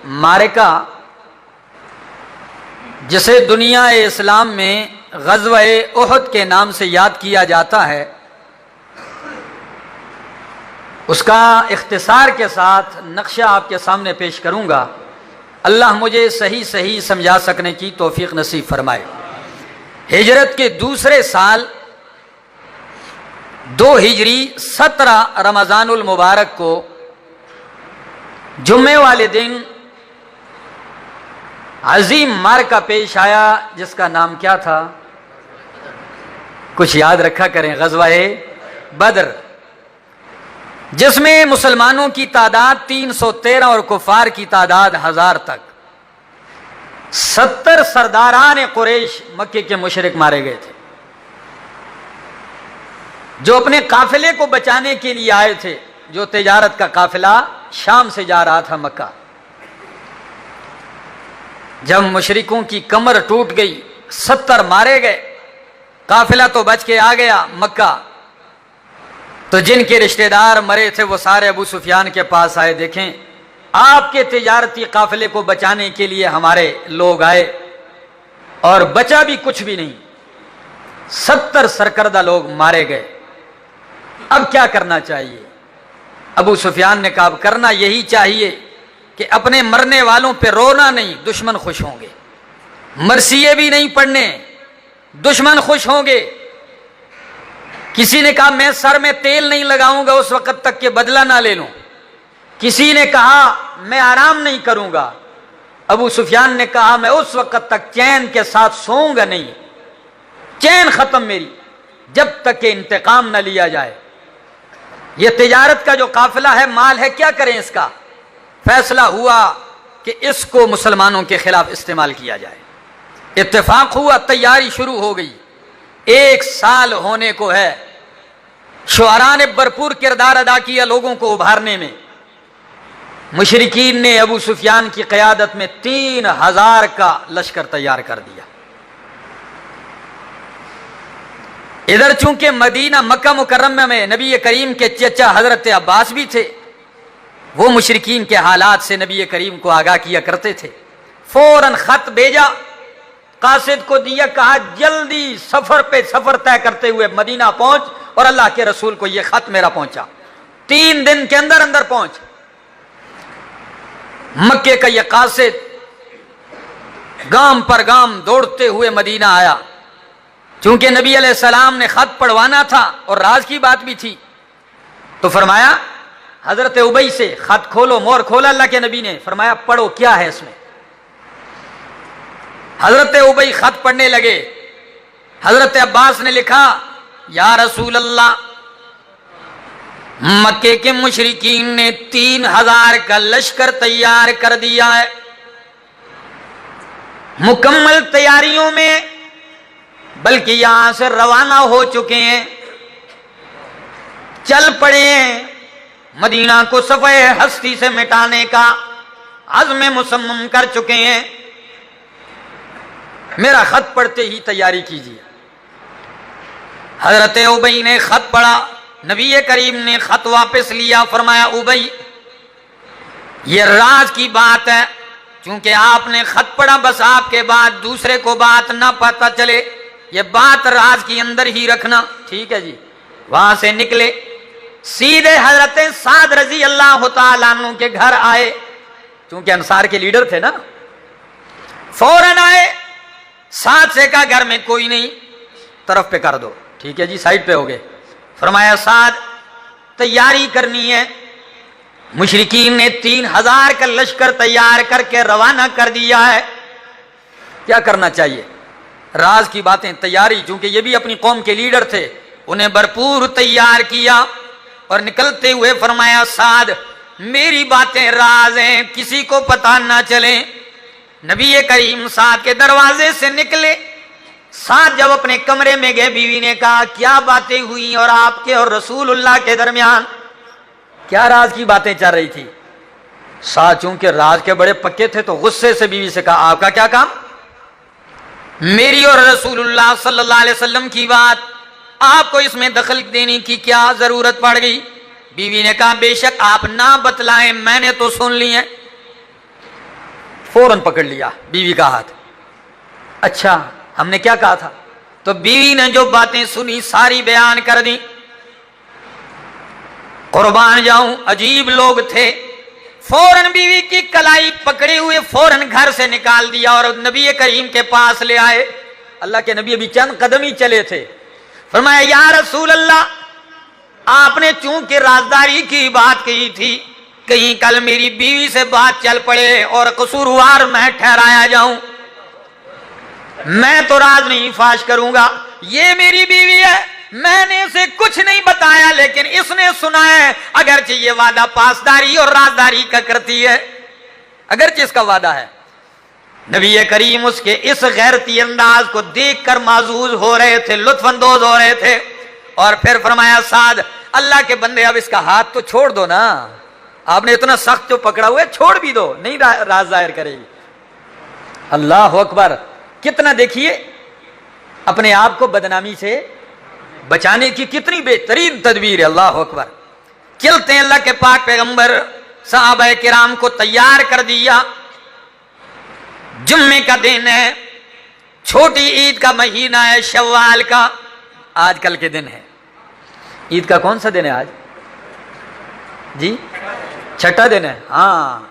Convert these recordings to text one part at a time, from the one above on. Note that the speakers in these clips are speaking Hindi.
मारिका जिसे दुनिया इस्लाम में ग़ज़वा-ए उहद के नाम से याद किया जाता है, उसका इख्तिसार के साथ नक्शा आपके सामने पेश करूंगा। अल्लाह मुझे सही सही समझा सकने की तौफीक नसीब फरमाए। हिजरत के दूसरे साल 2 हिजरी 17 रमज़ानुल मुबारक को जुम्मे वाले दिन अजीम मार्का पेश आया, जिसका नाम क्या था? कुछ याद रखा करें। ग़ज़वा-ए बदर, जिसमें मुसलमानों की तादाद 313 और कुफार की तादाद 1000 तक 70 सरदारान कुरैश मक्के के मुशरिक मारे गए थे, जो अपने काफिले को बचाने के लिए आए थे। जो तिजारत का काफिला शाम से जा रहा था मक्का, जब मुशरिकों की कमर टूट गई, 70 मारे गए, काफिला तो बच के आ गया मक्का, तो जिनके रिश्तेदार मरे थे वो सारे अबू सुफियान के पास आए। देखें, आपके तिजारती काफिले को बचाने के लिए हमारे लोग आए और बचा भी कुछ भी नहीं, 70 सरकर्दा लोग मारे गए। अब क्या करना चाहिए? अबू सुफियान ने कहा, अब करना यही चाहिए कि अपने मरने वालों पे रोना नहीं, दुश्मन खुश होंगे। मरसिये भी नहीं पढ़ने, दुश्मन खुश होंगे। किसी ने कहा, मैं सर में तेल नहीं लगाऊंगा उस वक्त तक के बदला ना ले लूं। किसी ने कहा, मैं आराम नहीं करूंगा। अबू सुफियान ने कहा, मैं उस वक्त तक चैन के साथ सोऊंगा नहीं, चैन खत्म मेरी, जब तक कि इंतकाम न लिया जाए। यह तिजारत का जो काफिला है, माल है, क्या करें इसका? फैसला हुआ कि इसको मुसलमानों के खिलाफ इस्तेमाल किया जाए। इत्तेफाक हुआ, तैयारी शुरू हो गई। 1 साल होने को है। शुअरा ने भरपूर किरदार अदा किया लोगों को उभारने में। मुशरिकीन ने अबू सुफियान की क़यादत में 3000 का लश्कर तैयार कर दिया। इधर चूंकि मदीना मक्का मुकर्रमा में नबी करीम के चचा हजरत अब्बास भी थे, वो मुशरिकीन के हालात से नबी करीम को आगाह किया करते थे। फौरन खत भेजा, कासिद को दिया, कहा जल्दी सफर पे सफर तय करते हुए मदीना पहुंच, और अल्लाह के रसूल को यह खत मेरा पहुंचा। 3 दिन के अंदर अंदर पहुंच। मक्के का यह कासिद गांव पर गांव दौड़ते हुए मदीना आया। चूंकि नबी अलैहिस्सलाम ने खत पढ़वाना था और राज की बात भी थी, तो फरमाया हजरत उबई से, खत खोलो। मोर खोला अल्लाह के नबी ने, फरमाया पढ़ो क्या है इसमें। हजरत उबई खत पढ़ने लगे। हजरत अब्बास ने लिखा, या रसूल अल्लाह, मक्के के मुशरिकीन ने 3000 का लश्कर तैयार कर दिया है। मुकम्मल तैयारियों में, बल्कि यहां से रवाना हो चुके हैं, चल पड़े हैं। मदीना को सफ़े हस्ती से मिटाने का अज़्म मुसम्मम कर चुके हैं। मेरा खत पढ़ते ही तैयारी कीजिए। हजरत उबई ने खत पढ़ा। नबी करीम ने खत वापस लिया। फरमाया, उबई, ये राज की बात है, चूंकि आपने खत पढ़ा, बस आपके बाद दूसरे को बात ना पता चले, ये बात राज के अंदर ही रखना। ठीक है जी। वहां से निकले, सीधे हजरत साद रजी अल्लाह तआला अन्हु के घर आए, क्योंकि अंसार के लीडर थे ना। फौरन आए, साद से कहा, घर में कोई नहीं, तरफ पे कर दो। ठीक है जी, साइड पे हो गए। फरमाया, साद, तैयारी करनी है। मुशरिकीन ने 3000 का लश्कर तैयार करके रवाना कर दिया है। क्या करना चाहिए? राज की बातें, तैयारी, चूंकि ये भी अपनी कौम के लीडर थे, उन्हें भरपूर तैयार किया और निकलते हुए फरमाया, साद, मेरी बातें राज हैं, किसी को पता ना चले। नबी करीम साद के दरवाजे से निकले। साद जब अपने कमरे में गए, बीवी ने कहा, क्या बातें हुई और आपके और रसूलुल्लाह के दरमियान? क्या राज की बातें चल रही थी? साद चूंकि राज के बड़े पक्के थे, तो गुस्से से बीवी से कहा, आपका क्या काम? मेरी और रसूलुल्लाह सल्लल्लाहु अलैहि वसल्लम की बात, आपको इसमें दखल देने की क्या जरूरत पड़ गई? बीवी ने कहा, बेशक आप ना बतलाएं, मैंने तो सुन ली है। फौरन पकड़ लिया बीवी का हाथ। अच्छा हमने क्या कहा था? तो बीवी ने जो बातें सुनी सारी बयान कर दी। कुर्बान जाऊं, अजीब लोग थे। फौरन बीवी की कलाई पकड़े हुए फौरन घर से निकाल दिया और नबी करीम के पास ले आए। अल्लाह के नबी अभी चंद कदम ही चले थे। फरमाया या रसूल अल्लाह, आपने चूंकि राजदारी की बात कही थी, कहीं कल मेरी बीवी से बात चल पड़े और कसूरवार मैं ठहराया जाऊं, मैं तो राज नहीं फाश करूंगा। ये मेरी बीवी है, मैंने इसे कुछ नहीं बताया, लेकिन इसने सुना है। अगरचे ये वादा पासदारी और राजदारी का करती है, अगरचे इसका वादा है। नबी करीम उसके इस गैरती अंदाज को देखकर माजूज हो रहे थे, लुत्फअंदोज हो रहे थे। और फिर फरमाया साद, अल्लाह के बंदे अब इसका हाथ तो छोड़ दो ना, आपने इतना सख्त जो पकड़ा हुआ है छोड़ भी दो, नहीं राज जाहिर करेगी। अल्लाह अकबर, कितना देखिए अपने आप को बदनामी से बचाने की कितनी बेहतरीन तदबीर है। अल्लाह अकबर। चलते हैं, अल्लाह के पाक पैगंबर सहाबा किराम को तैयार कर दिया। जुम्मे का दिन है, छोटी ईद का महीना है, शव्वाल का आजकल के दिन है। ईद का कौन सा दिन है आज जी? छठा दिन है। हाँ,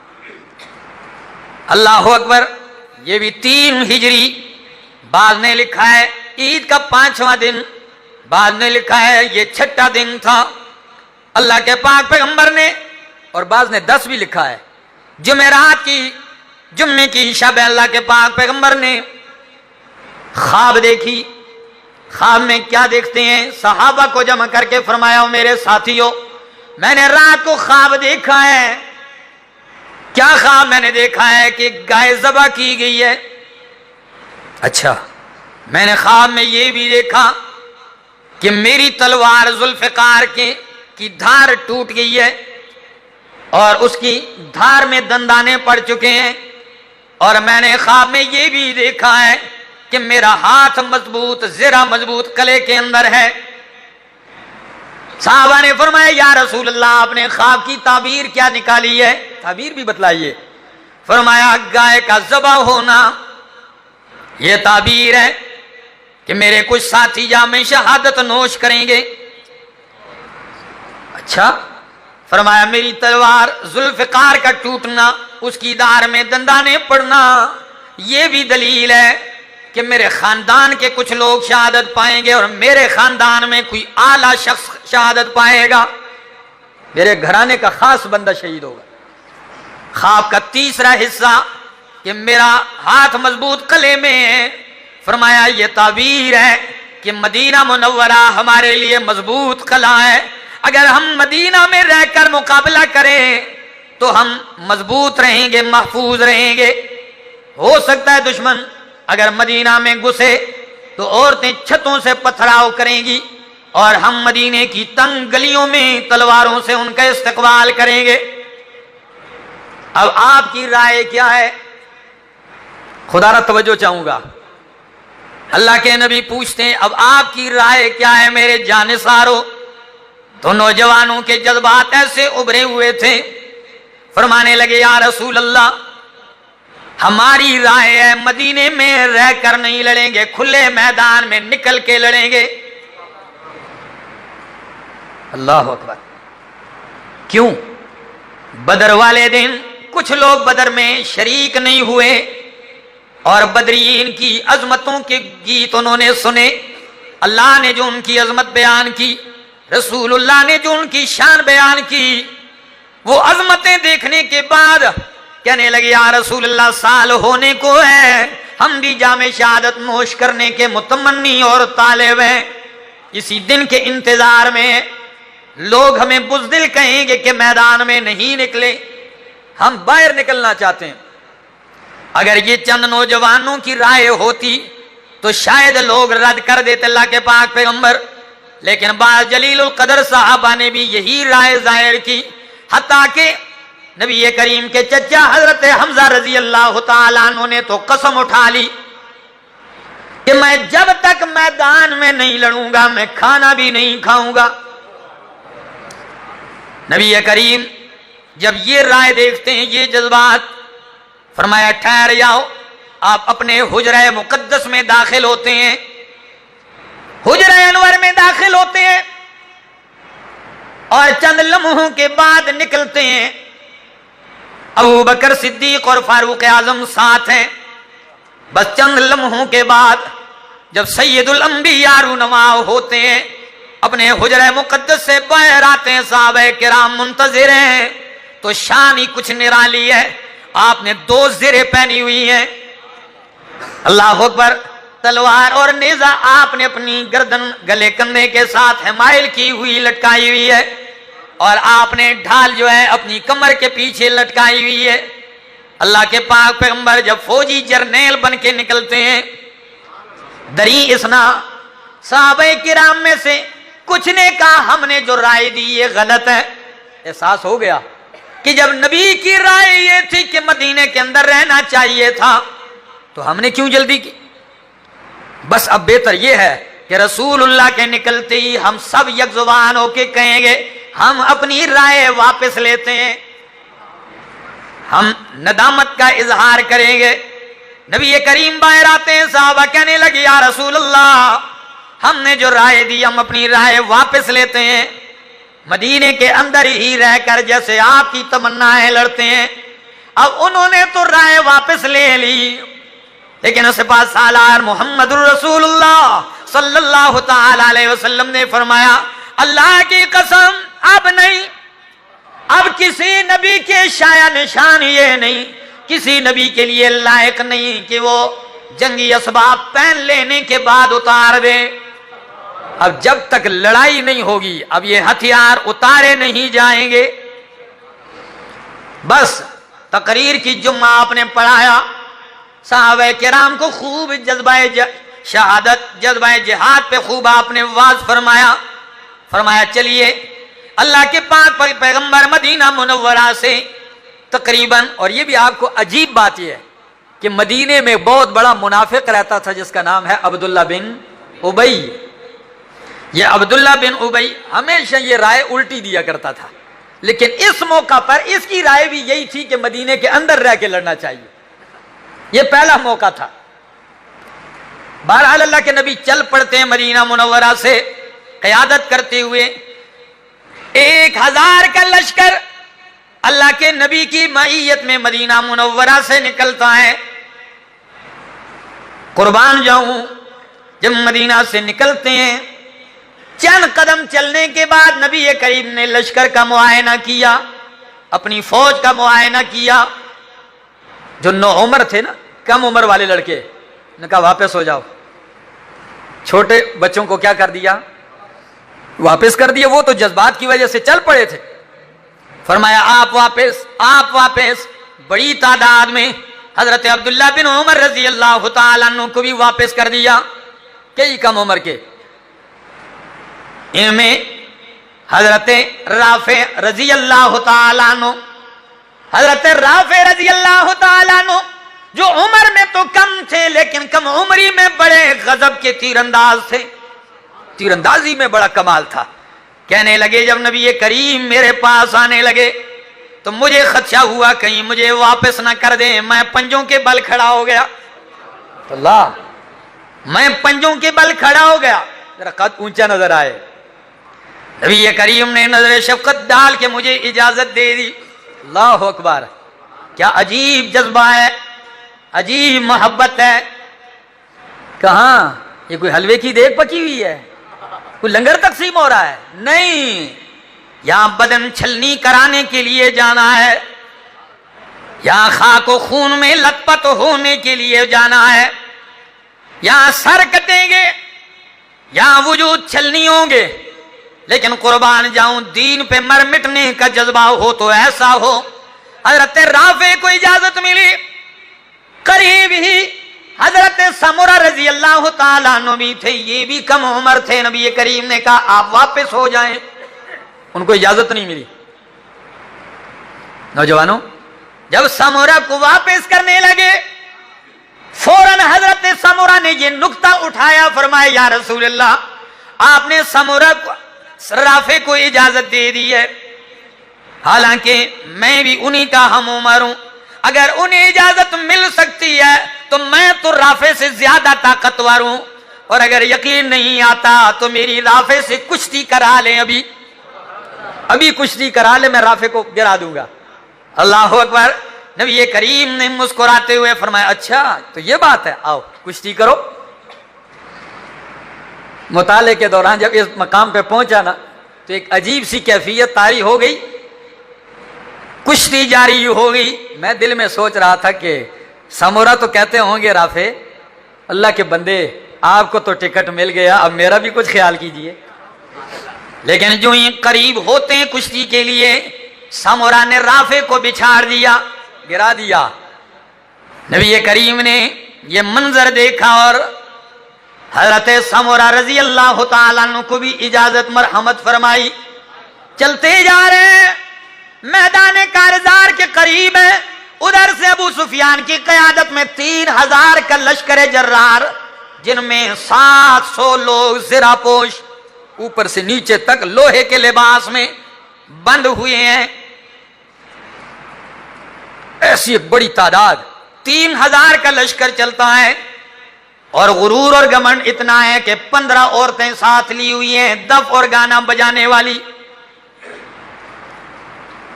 अल्लाह अकबर। ये भी 3 हिजरी, बाद ने लिखा है ईद का 5वां दिन, बाद ने लिखा है ये छठा दिन था अल्लाह के पाक पैगंबर ने, और बाद ने 10 भी लिखा है। जुमेरात की, जुम्मे की शब अल्लाह के पाक पैगंबर ने ख्वाब देखी। ख्वाब में क्या देखते हैं? सहाबा को जमा करके फरमाया, मेरे साथियों, मैंने रात को ख्वाब देखा है। क्या ख्वाब मैंने देखा है? कि गाय ज़बह की गई है। अच्छा, मैंने ख्वाब में ये भी देखा कि मेरी तलवार जुल्फ़िकार की धार टूट गई है और उसकी धार में दंदाने पड़ चुके हैं। और मैंने ख्वाब में ये भी देखा है कि मेरा हाथ मजबूत, ज़रा मजबूत कले के अंदर है। साहबा ने फरमाया या रसूल अल्लाह, आपने ख्वाब की ताबीर क्या निकाली है? ताबीर भी बतलाइए। फरमाया गाय का ज़बह होना यह ताबीर है कि मेरे कुछ साथी जामे शहादत नोश करेंगे। अच्छा, फरमाया मेरी तलवार जुल्फ़िकार का टूटना, उसकी धार में दंदाने पड़ना, यह भी दलील है कि मेरे खानदान के कुछ लोग शहादत पाएंगे और मेरे खानदान में कोई आला शख्स शहादत पाएगा, मेरे घराने का खास बंदा शहीद होगा। ख्वाब का तीसरा हिस्सा कि मेरा हाथ मजबूत कले में है। फरमाया ये ताबीर है कि मदीना मुनव्वरा हमारे लिए मजबूत कला है। अगर हम मदीना में रहकर मुकाबला करें तो हम मजबूत रहेंगे, महफूज रहेंगे। हो सकता है दुश्मन अगर मदीना में घुसे तो औरतें छतों से पथराव करेंगी और हम मदीने की तंग गलियों में तलवारों से उनका इस्तकबाल करेंगे। अब आपकी राय क्या है? खुदारा तवज्जो चाहूंगा। अल्लाह के नबी पूछते हैं अब आपकी राय क्या है मेरे जानिसारो? तो नौजवानों के जज्बात ऐसे उभरे हुए थे, फरमाने लगे या रसूल अल्लाह, हमारी राय है मदीने में रहकर नहीं लड़ेंगे, खुले मैदान में निकल के लड़ेंगे। अल्लाह अकबर। क्यों? बदर वाले दिन कुछ लोग बदर में शरीक नहीं हुए और बदरीन की अजमतों के गीत उन्होंने सुने। अल्लाह ने जो उनकी अजमत बयान की, रसूलुल्लाह ने जो उनकी शान बयान की, वो अजमतें देखने के बाद कहने लगे या रसूलुल्लाह, साल होने को है, हम भी जामे शहादत नोश करने के मुतमन्नी और तालिब हैं। इसी दिन के इंतजार में लोग हमें बुज़दिल कहेंगे कि मैदान में नहीं निकले, हम बाहर निकलना चाहते हैं। अगर ये चंद नौजवानों की राय होती तो शायद लोग रद्द कर देते अल्लाह के पाक पैगंबर, लेकिन बाज़ जलीलुल कदर साहबा ने भी यही राय जाहिर की। हत्ता के नबी करीम के चचा हजरत हमजा रजी अल्लाह तआला अन्हु ने तो कसम उठा ली कि मैं जब तक मैदान में नहीं लड़ूंगा मैं खाना भी नहीं खाऊंगा। नबी करीम जब ये राय देखते हैं, ये जज्बात, फरमाया ठहर जाओ। आप अपने हुजरा मुकद्दस में दाखिल होते हैं, हुजरा अनवर में दाखिल होते हैं और चंद लम्हों के बाद निकलते हैं। अबू बकर सिद्दीक और फारूक आजम साथ हैं। बस चंद लम्हों के बाद जब सैयदुल अंबिया रूनमा होते हैं, अपने हुजरा मुकद्दस से बाहर आते हैं, साहबे किराम मुंतजिर हैं, तो शान ही कुछ निराली है। आपने 2 ज़िरे पहनी हुई हैं, अल्लाह अकबर। तलवार और नेजा आपने अपनी गर्दन गले कंधे के साथ हिमायल की हुई लटकाई हुई है, और आपने ढाल जो है अपनी कमर के पीछे लटकाई हुई है। अल्लाह के पाक पैगंबर जब फौजी जर्नेल बन के निकलते हैं, दरी इसना साहबे किराम में से कुछ ने कहा हमने जो राय दी ये गलत है। एहसास हो गया कि जब नबी की राय ये थी कि मदीने के अंदर रहना चाहिए था, तो हमने क्यों जल्दी की। बस अब बेहतर ये है कि रसूलुल्लाह के निकलते ही हम सब यकजुबान होके कहेंगे हम अपनी राय वापस लेते हैं, हम नदामत का इजहार करेंगे। नबी करीम बाहर आते हैं, साहबा कहने लगे या रसूलल्लाह हमने जो राय दी हम अपनी राय वापस लेते हैं। मदीने के अंदर ही रहकर जैसे आपकी तमन्नाएं लड़ते हैं। अब उन्होंने तो राय वापस ले ली, लेकिन सिपाहसालार मोहम्मदुर रसूलुल्लाह सल्लल्लाहु तआला अलैहि वसल्लम ने फरमाया अल्लाह की कसम अब नहीं, अब किसी नबी के शाया निशान ये नहीं, किसी नबी के लिए लायक नहीं कि वो जंगी असबाब पहन लेने के बाद उतार दे। अब जब तक लड़ाई नहीं होगी अब ये हथियार उतारे नहीं जाएंगे। बस तकरीर की जुम्मा आपने पढ़ाया, साहबे किराम को खूब जज्बाए शहादत जज्बाए जिहाद पे खूब आपने वाज फरमाया। फरमाया चलिए अल्लाह के पाक पैगंबर मदीना मुनव्वरा से तकरीबन, और ये भी आपको अजीब बात यह है कि मदीने में बहुत बड़ा मुनाफिक रहता था जिसका नाम है अब्दुल्ला बिन उबई। ये अब्दुल्ला बिन उबई हमेशा ये राय उल्टी दिया करता था, लेकिन इस मौका पर इसकी राय भी यही थी कि मदीने के अंदर रह के लड़ना चाहिए। ये पहला मौका था। बहरहाल अल्लाह के नबी चल पड़ते हैं मदीना मुनव्वरा से क़यादत करते हुए। 1000 का लश्कर अल्लाह के नबी की मईयत में मदीना मुनव्वरा से निकलता है। कुर्बान जाऊं, जब मदीना से निकलते हैं चंद कदम चलने के बाद नबी करीम ने लश्कर का मुआयना किया, अपनी फौज का मुआयना किया। जो नौउम्र थे ना, कम उम्र वाले लड़के, ने कहा वापस हो जाओ। छोटे बच्चों को क्या कर दिया, वापस कर दिया। वो तो जज्बात की वजह से चल पड़े थे। फरमाया आप वापस, आप वापस। बड़ी तादाद में हजरत अब्दुल्ला बिन उमर रजी अल्लाह तआला अन्हु को भी वापस कर दिया। कई कम उम्र के, इनमें हजरत राफे रजी अल्लाह तआला अन्हु, हजरत राफे रजी अल्लाह तआला अन्हु जो उम्र में तो कम थे लेकिन कम उम्री में बड़े गजब के तीरंदाज थे। तीरंदाजी में बड़ा कमाल था। कहने लगे जब नबी करीम मेरे पास आने लगे तो मुझे खदशा हुआ कहीं मुझे वापस ना कर दें। मैं पंजों के बल खड़ा हो गया। अल्लाह, मैं पंजों के बल खड़ा हो गया, जरा कद ऊंचा नजर आए। नबी करीम ने नजर शफकत डाल के मुझे इजाजत दे दी। अल्लाह अकबर, क्या अजीब जज्बा है, अजीब मोहब्बत है। कहां ये कोई हलवे की देग पकी हुई है, कोई लंगर तकसीम हो रहा है? नहीं, यहां बदन छलनी कराने के लिए जाना है, यहां खाको खून में लथपथ होने के लिए जाना है। यहां सर कटेंगे, यहां वजूद छलनी होंगे, लेकिन कुर्बान जाऊं दीन पे मर मिटने का जज्बा हो तो ऐसा हो। हजरत राफे को इजाजत मिली। करीब ही हजरत समुरा रजी अल्लाह तआला अन्हु भी थे, ये भी कम उम्र थे। नबी करीम ने कहा आप वापस हो जाएं, उनको इजाजत नहीं मिली। नौजवानों, जब समुरा को वापस करने लगे फौरन हजरत समुरा ने ये नुक्ता उठाया, फरमाया या रसूलल्लाह, आपने समुरा को राफे को इजाजत दे दी है, हालांकि मैं भी उन्हीं का हम उम्र हूं। अगर उन्हें इजाजत मिल सकती है तो मैं तो राफे से ज्यादा ताकतवर हूं, और अगर यकीन नहीं आता तो मेरी राफे से कुश्ती करा ले, अभी कुश्ती करा ले, मैं राफे को गिरा दूंगा। अल्लाह अकबर। नबी करीम ने मुस्कुराते हुए फरमाया, अच्छा तो ये बात है, आओ कुश्ती करो। मुताले के दौरान जब इस मकाम पे पहुंचा ना तो एक अजीब सी कैफियत तारी हो गई, कुश्ती जारी हो गई। मैं दिल में सोच रहा था कि समोरा तो कहते होंगे राफे, अल्लाह के बंदे आपको तो टिकट मिल गया, अब मेरा भी कुछ ख्याल कीजिए। लेकिन जो ही करीब होते हैं कुश्ती के लिए, समोरा ने राफे को बिछाड़ दिया, गिरा दिया। नबी करीम ने यह मंजर देखा और हजरत समोरा रजी अल्लाह तआला अन्हु को भी इजाजत मरहमत फरमाई। चलते जा रहे हैं, मैदान कारजार के करीब है। उधर से अबू सुफियान की क़यादत में 3000 का लश्कर जर्रार, जिनमें 700 लोग ज़िरापोश ऊपर से नीचे तक लोहे के लिबास में बंद हुए हैं। ऐसी एक बड़ी तादाद, 3000 का लश्कर चलता है, और गुरूर और घमंड इतना है कि 15 औरतें साथ ली हुई हैं, दफ और गाना बजाने वाली,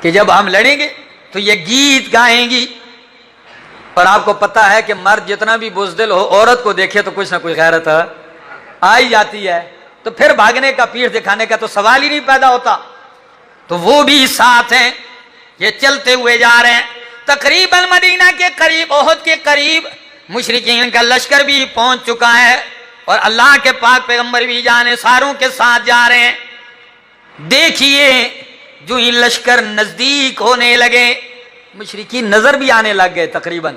कि जब हम लड़ेंगे तो ये गीत गाएंगी। और आपको पता है कि मर्द जितना भी बुज़दिल हो, औरत को देखे तो कुछ ना कुछ गैरत आ ही जाती है, तो फिर भागने का, पीठ दिखाने का तो सवाल ही नहीं पैदा होता। तो वो भी साथ हैं, ये चलते हुए जा रहे हैं। तकरीबन मदीना के करीब, ओहद के करीब मुशरिकीन का लश्कर भी पहुंच चुका है, और अल्लाह के पाक पैगंबर भी जाने सारों के साथ जा रहे हैं। देखिए जो ही लश्कर नजदीक होने लगे, मुशरिकीन नजर भी आने लग गए तकरीबन।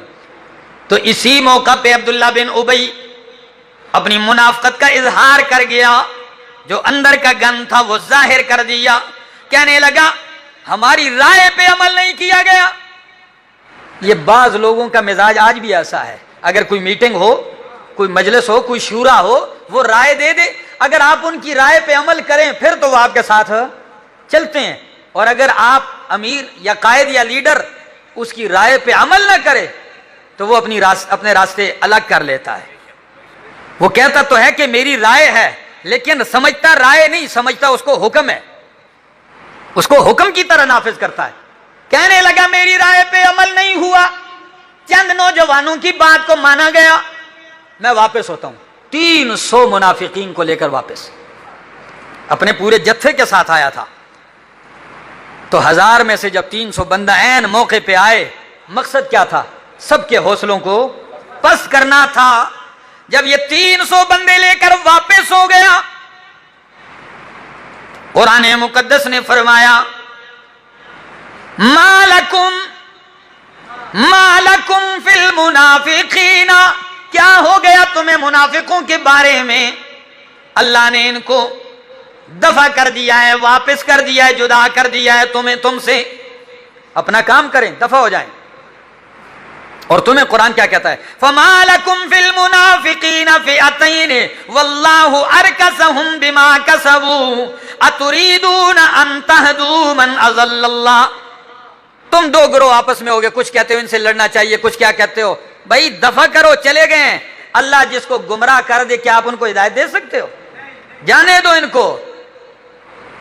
तो इसी मौका पे अब्दुल्ला बिन उबई अपनी मुनाफकत का इजहार कर गया, जो अंदर का गन था वो जाहिर कर दिया। कहने लगा, हमारी राय पे अमल नहीं किया गया। ये बाज लोगों का मिजाज आज भी ऐसा है, अगर कोई मीटिंग हो, कोई मजलिस हो, कोई शूरा हो, वो राय दे दे, अगर आप उनकी राय पे अमल करें फिर तो वो आपके साथ चलते हैं, और अगर आप अमीर या कायद या लीडर उसकी राय पे अमल ना करे तो वो अपने रास्ते अलग कर लेता है। वो कहता तो है कि मेरी राय है, लेकिन समझता राय नहीं, समझता उसको हुक्म है, उसको हुक्म की तरह नाफिज करता है। कहने लगा, मेरी राय पे अमल नहीं हुआ, चंद नौजवानों की बात को माना गया, मैं वापस होता हूं। 300 मुनाफिकीन को लेकर वापस, अपने पूरे जत्थे के साथ आया था। तो 1000 में से जब 300 बंदा ऐन मौके पे आए, मकसद क्या था? सबके हौसलों को पस्त करना था। जब ये 300 बंदे लेकर वापस हो गया, कुरान मुकद्दस ने फरमाया, मालकुम फिल मुनाफिकीना, क्या हो गया तुम्हें मुनाफिकों के बारे में? अल्लाह ने इनको दफा कर दिया है, वापस कर दिया है, जुदा कर दिया है तुम्हें तुमसे। अपना काम करें, दफा हो जाएं। और तुम्हें कुरान क्या कहता है? फमालकुम फिल मुनाफिकीना फिअतैन वल्लाहु अरकसहुम बिमा कसबू अतुरीदून अन तहदू मन अज़ल्लल्लाह। तुम दो ग्रोह आपस में हो गए, कुछ कहते हो इनसे लड़ना चाहिए, कुछ क्या कहते हो, भाई दफा करो, चले गए। अल्लाह जिसको गुमराह कर दे, क्या आप उनको हिदायत दे सकते हो? जाने दो इनको।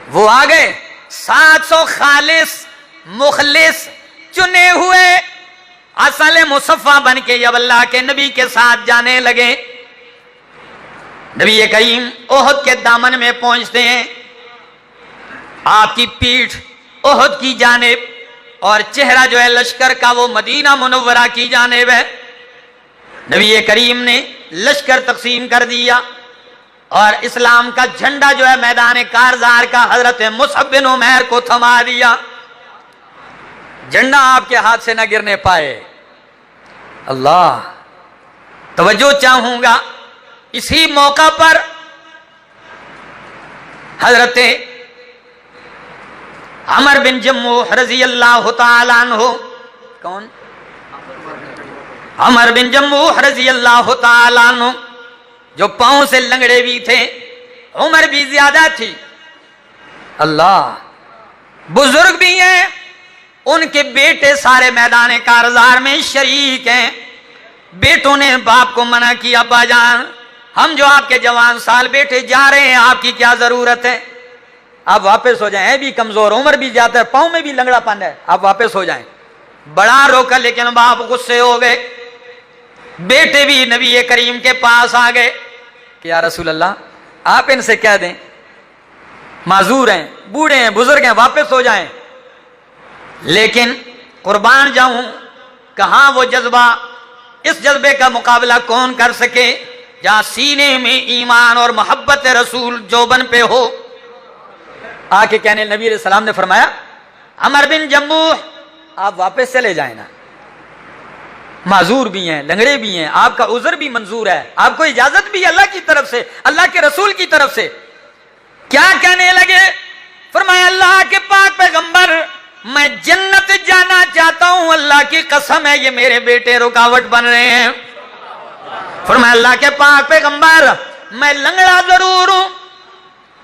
वो आ गए 700 खालिस मुखलिस चुने हुए असल मुसफ़ा बन के जब अल्लाह के नबी के साथ जाने लगे, नबी करीम ओहद के दामन में पहुंचते हैं। आपकी पीठ ओहद की जानिब और चेहरा जो है लश्कर का वो मदीना मुनव्वरा की जानिब है। नबी करीम ने लश्कर तकसीम कर दिया और इस्लाम का झंडा जो है मैदान कारजार का हजरत मुसअब बिन उमैर को थमा दिया। झंडा आपके हाथ से न गिरने पाए। अल्लाह, तवज्जो चाहूंगा, इसी मौका पर हजरत अमर बिन जम्मूह रजी अल्लाह तआला अन्हु, कौन? अमर बिन जम्मूह रजी अल्लाह तआला अन्हु, जो पांव से लंगड़े भी थे, उम्र भी ज्यादा थी, अल्लाह बुजुर्ग भी हैं, उनके बेटे सारे मैदान कारजार में शरीक हैं। बेटों ने बाप को मना किया, अब्बा जान हम जो आपके जवान साल बेटे जा रहे हैं, आपकी क्या जरूरत है, आप वापस हो जाएं, भी कमजोर, उम्र भी जाता है, पाँव में भी लंगड़ापन है, आप वापस हो जाएं। बड़ा रोका, लेकिन बाप गुस्से हो गए। बेटे भी नबी करीम के पास आ गए कि या रसूल अल्लाह आप इनसे कह दें, माजूर हैं, बूढ़े हैं, बुजुर्ग हैं, वापस हो जाएं। लेकिन कुर्बान जाऊं, कहां वो जज्बा, इस जज्बे का मुकाबला कौन कर सके जहां सीने में ईमान और मोहब्बत रसूल जोबन पे हो। आके कहने, नबी अलैहि सलाम ने फरमाया, अमर बिन जम्मू आप वापस चले जाए ना, माजूर भी हैं, लंगड़े भी हैं, आपका उज़र भी मंजूर है, आपको इजाजत भी अल्लाह की तरफ से, अल्लाह के रसूल की तरफ से। क्या कहने लगे, फरमाया अल्लाह के पाक पैगंबर मैं जन्नत जाना चाहता हूं, अल्लाह की कसम है ये मेरे बेटे रुकावट बन रहे हैं। फरमाया अल्लाह के पाक पैगंबर मैं लंगड़ा जरूर हूं,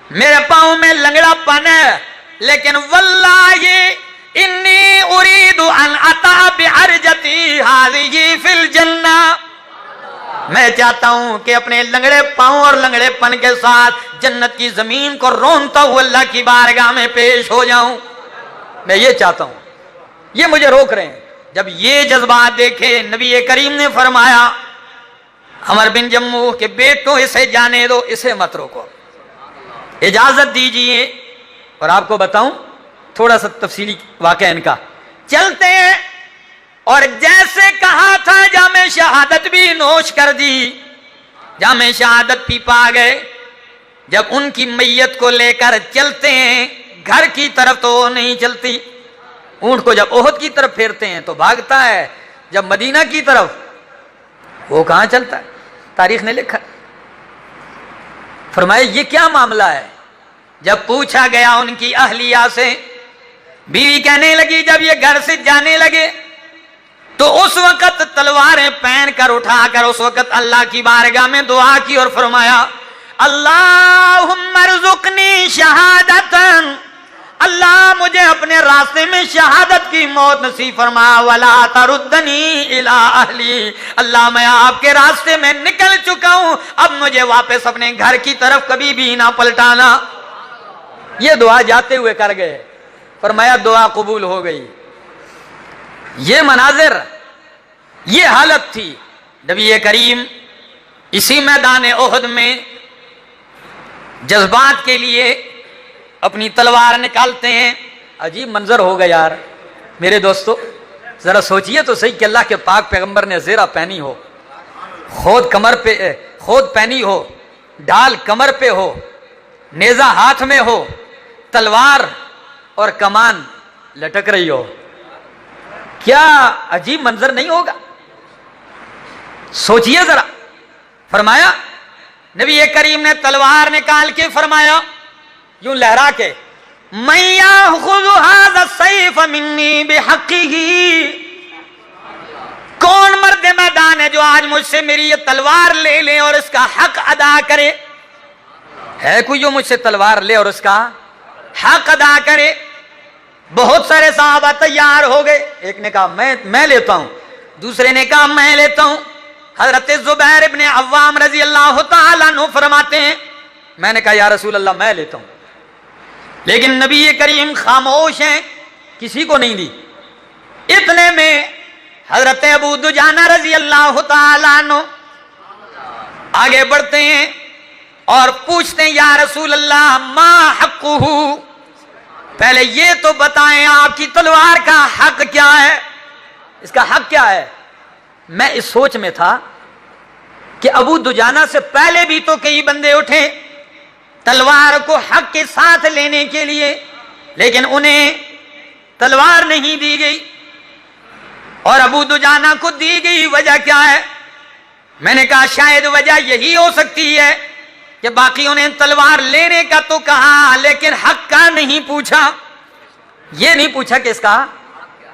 मेरे पांव में लंगड़ापन है, लेकिन वल्लाहि इन्नी उरीदु अन अता बिअरजती हाज़िही फिल जन्ना, मैं चाहता हूं कि अपने लंगड़े पांव और लंगड़ेपन के साथ जन्नत की जमीन को रोंदता हुआ अल्लाह की बारगाह में पेश हो जाऊं, मैं ये चाहता हूं, ये मुझे रोक रहे हैं। जब ये जज्बात देखे, नबी करीम ने फरमाया, अमर बिन जम्मू के बेटों इसे जाने दो, इसे मत रोको, इजाजत दीजिए। और आपको बताऊं थोड़ा सा तफसीली वाकया इनका, चलते हैं और जैसे कहा था जामे शहादत भी नोश कर दी, जामे शहादत पी पा गए। जब उनकी मैयत को लेकर चलते हैं घर की तरफ तो वो नहीं चलती, ऊंट को जब ओहद की तरफ फेरते हैं तो भागता है, जब मदीना की तरफ वो कहां चलता है, तारीख ने लिखा। फरमाया ये क्या मामला है। जब पूछा गया उनकी अहलिया से, बीवी कहने लगी जब ये घर से जाने लगे तो उस वक्त तलवारें पहन कर उठाकर उस वक्त अल्लाह की बारगाह में दुआ की और फरमाया, अल्लाहुम्मा रज़ुक़नी शहादतन, अल्लाह मुझे अपने रास्ते में शहादत की मौत नसीब फरमा, वला तरुद्दनी इला अहली, अल्लाह मैं आपके रास्ते में निकल चुका हूं, अब मुझे वापस अपने घर की तरफ कभी भी ना पलटाना। ये दुआ जाते हुए कर गए, फरमाया दुआ कबूल हो गई। ये मनाजिर, ये हालत थी। नबी करीम इसी मैदान ओहद में जज्बात के लिए अपनी तलवार निकालते हैं। अजीब मंजर होगा यार मेरे दोस्तों, जरा सोचिए तो सही कि अल्लाह के पाक पैगंबर ने ज़ेरा पहनी हो, खोद कमर पे खोद पहनी हो, ढाल कमर पे हो, नेजा हाथ में हो, तलवार और कमान लटक रही हो, क्या अजीब मंजर नहीं होगा। सोचिए जरा। फरमाया नबी करीम ने तलवार निकाल के फरमाया यूं लहरा के, मैया खुज़ु हाज़ा सैफ मिन्नी बिहक़्क़िही, कौन मर्द मैदान है जो आज मुझसे मेरी ये तलवार ले ले और इसका हक अदा करे। है कोई जो मुझसे तलवार ले और इसका हक अदा करे। बहुत सारे साहबा तैयार हो गए, एक ने कहा मैं लेता हूं, दूसरे ने कहा मैं लेता हूं। हजरत जुबैर इब्ने अव्वाम रजी अल्लाह तआला अन्हु फरमाते हैं, मैंने कहा या रसूल अल्लाह मैं लेता हूं, लेकिन नबी करीम खामोश हैं, किसी को नहीं दी। इतने में हजरत अबू दुजाना रजी अल्लाह तआला अन्हु आगे बढ़ते हैं और पूछते हैं या रसूल अल्लाह मा हक़्क़ुहु, पहले ये तो बताएं आपकी तलवार का हक क्या है, इसका हक क्या है। मैं इस सोच में था कि अबू दुजाना से पहले भी तो कई बंदे उठे तलवार को हक के साथ लेने के लिए, लेकिन उन्हें तलवार नहीं दी गई और अबू दुजाना को दी गई। वजह क्या है। मैंने कहा शायद वजह यही हो सकती है कि बाकियों ने तलवार लेने का तो कहा लेकिन हक का नहीं पूछा, ये नहीं पूछा कि इसका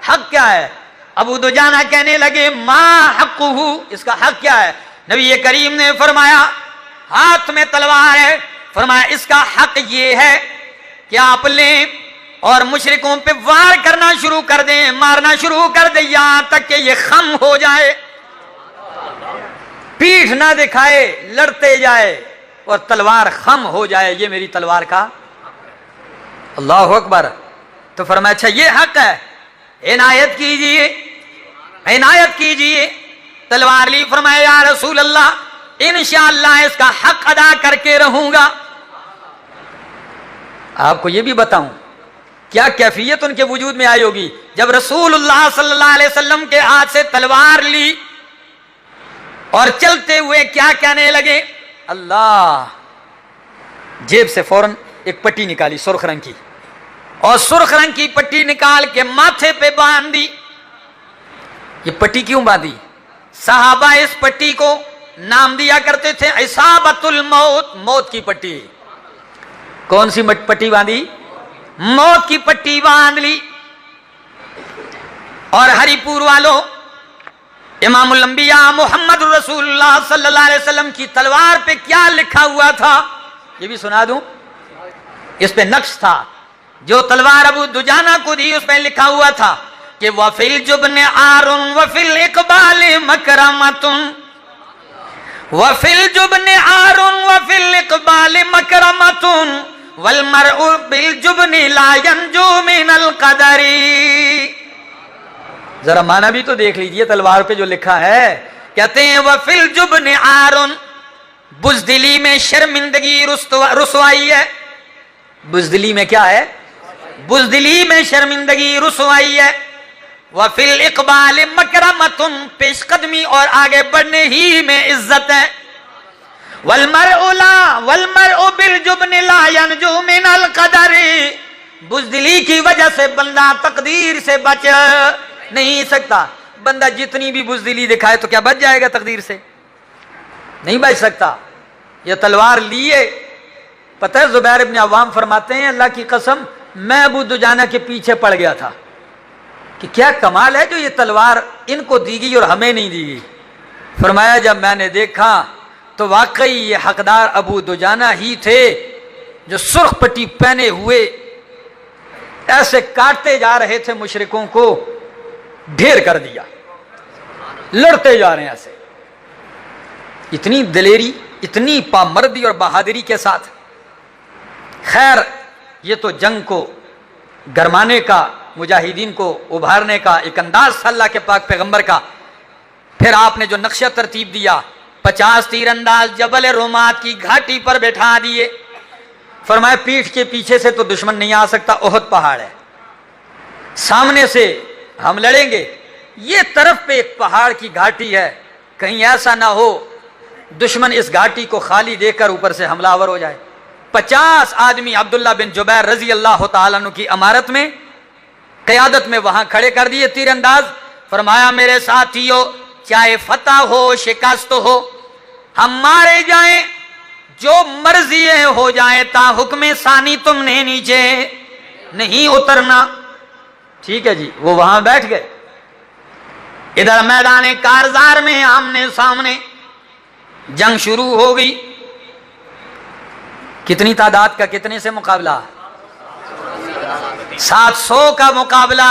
हक क्या है। अबू दुजाना कहने लगे मा हक़्क़ुहु, इसका हक क्या है। नबी करीम ने फरमाया हाथ में तलवार है, फरमाया इसका हक ये है कि आप लें और मुशरिकों पे वार करना शुरू कर दें, मारना शुरू कर दें, यहां तक कि ये खम हो जाए, पीठ ना दिखाए, लड़ते जाए और तलवार खम हो जाए। ये मेरी तलवार का अल्लाह अकबर। तो फरमाया अच्छा ये हक है, इनायत कीजिए, इनायत कीजिए। तलवार ली, फरमाया या रसूल अल्लाह इंशाअल्लाह इसका हक अदा करके रहूंगा। आपको ये भी बताऊं क्या कैफियत उनके वजूद में आई होगी जब रसूलुल्लाह सल्लल्लाहु अलैहि वसल्लम के हाथ से तलवार ली और चलते हुए क्या कहने लगे। अल्लाह, जेब से फौरन एक पट्टी निकाली सुर्ख रंग की और सुर्ख रंग की पट्टी निकाल के माथे पे बांध दी। ये पट्टी क्यों बांधी? सहाबा इस पट्टी को नाम दिया करते थे इसाबतुल मौत, मौत की पट्टी। कौन सी पट्टी बांधी? मौत की पट्टी बांध ली। और हरिपुर वालों, इमामुल अंबिया मोहम्मद रसूलुल्लाह सल्लल्लाहु अलैहि वसल्लम की तलवार पे क्या लिखा हुआ था ये भी सुना दूं। इस पे नक्श था, जो तलवार अबू दुजाना को दी उस पे लिखा हुआ था कि वफिल जुब्न आरुन वफिल इकबाल मकरमतुन, वफिल जुब्न आरुन वफिल इकबाल मकरमतुन वल मरउ बिल जुब्न ला यंजू मिनल कदरी। जरा माना भी तो देख लीजिए तलवार पे जो लिखा है। कहते हैं वफिल जुब्न आरुन, बुज़दिली में शर्मिंदगी रुसवाई है। बुज़दिली में क्या है? बुज़दिली में शर्मिंदगी रुसवाई है। वफिल इकबाल मकरमतुन, पेशकदमी और आगे बढ़ने ही में इज्जत है। वलमरउ बिल जुब्न ला यंजू मिनल कदरी, बुज़दिली की वजह से बंदा तकदीर से बच नहीं सकता। बंदा जितनी भी बुज़दिली दिखाए तो क्या बच जाएगा तकदीर से? नहीं बच सकता। ये तलवार लिए, पता है जुबैर इब्न अव्वाम फरमाते हैं अल्लाह की कसम मैं अबू दुजाना के पीछे पड़ गया था कि क्या कमाल है जो ये तलवार इनको दी गई और हमें नहीं दी गई। फरमाया जब मैंने देखा तो वाकई ये हकदार अबू दुजाना ही थे जो सुर्ख पट्टी पहने हुए ऐसे काटते जा रहे थे, मुशरिकों को ढेर कर दिया, लड़ते जा रहे हैं ऐसे। इतनी दिलेरी, इतनी पामर्दी और बहादुरी के साथ। खैर ये तो जंग को गरमाने का, मुजाहिदीन को उभारने का एक अंदाज था अल्लाह के पाक पैगंबर का। फिर आपने जो नक्शा तरतीब दिया, 50 तीरंदाज जबल रोमात की घाटी पर बैठा दिए। फरमाया पीठ के पीछे से तो दुश्मन नहीं आ सकता, ओहद पहाड़ है, सामने से हम लड़ेंगे। ये तरफ पे एक पहाड़ की घाटी है, कहीं ऐसा ना हो दुश्मन इस घाटी को खाली देखकर ऊपर से हमलावर हो जाए। 50 आदमी अब्दुल्ला बिन जुबैर रजी अल्लाह तआला अन्हु की इमारत में, क़यादत में वहां खड़े कर दिए तीरंदाज। फरमाया मेरे साथियों, चाहे फतह हो शिकस्त हो, हम मारे जाएं, जो मर्जी हो जाए, ता हुक्म सानी तुमने नीचे नहीं उतरना। ठीक है जी। वो वहां बैठ गए। इधर मैदान कारजार में आमने सामने जंग शुरू हो गई। कितनी तादाद का, कितने से मुकाबला? 700 का मुकाबला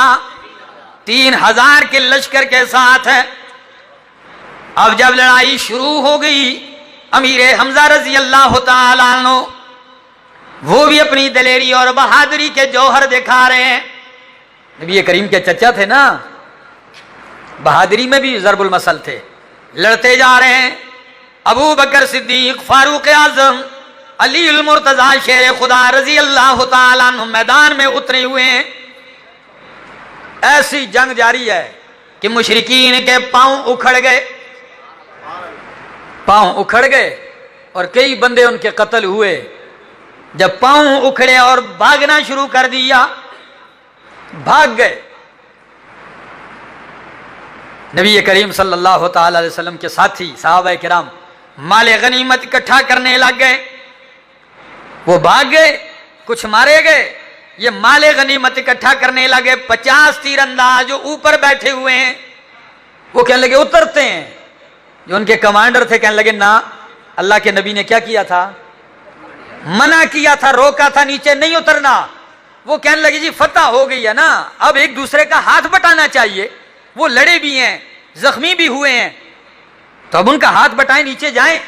3000 के लश्कर के साथ है। अब जब लड़ाई शुरू हो गई, अमीर हमजा रजी अल्लाह तआला अन्हु वो भी अपनी दलेरी और बहादुरी के जौहर दिखा रहे हैं। नबी करीम के चचा थे ना, बहादुरी में भी ज़रबुल मसल थे। लड़ते जा रहे हैं। अबू बकर सिद्दीक, फारूक आजम, अली उल मुर्तजा शेर खुदा रजी अल्लाह तआला अन्हु मैदान में उतरे हुए हैं। ऐसी जंग जारी है कि मुशरिकीन के पांव उखड़ गए, पांव उखड़ गए और कई बंदे उनके कत्ल हुए। जब पांव उखड़े और भागना शुरू कर दिया, भाग गए। नबी करीम सल्लल्लाहु तआला अलैहि वसल्लम के साथी सहाबाए किराम माले गनीमत इकट्ठा करने लग गए। वो भाग गए, कुछ मारे गए, ये माले गनीमत इकट्ठा करने लगे। 50 तीरंदाज जो ऊपर बैठे हुए हैं वो कहने लगे उतरते हैं। जो उनके कमांडर थे कहने लगे ना, अल्लाह के नबी ने क्या किया था? मना किया था, रोका था, नीचे नहीं उतरना। वो कहने लगी जी फतह हो गई है ना, अब एक दूसरे का हाथ बटाना चाहिए। वो लड़े भी हैं, जख्मी भी हुए हैं, तो अब उनका हाथ बटाएं, नीचे जाएं।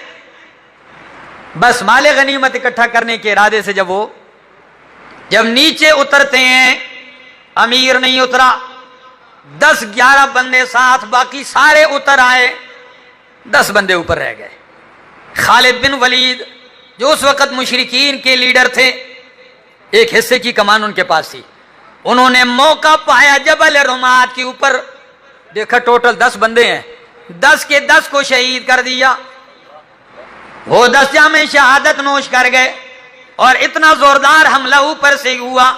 बस माले गनीमत इकट्ठा करने के इरादे से जब नीचे उतरते हैं, अमीर नहीं उतरा, 10-11 बंदे साथ, बाकी सारे उतर आए, 10 बंदे ऊपर रह गए। खालिद बिन वलीद जो उस वक्त मुशरिकीन के लीडर थे, एक हिस्से की कमान उनके पास थी, उन्होंने मौका पाया जबल रुमात के ऊपर, देखा टोटल 10 बंदे हैं, 10 के 10 को शहीद कर दिया। वो 10 जामे शहादत नोश कर गए और इतना जोरदार हमला ऊपर से हुआ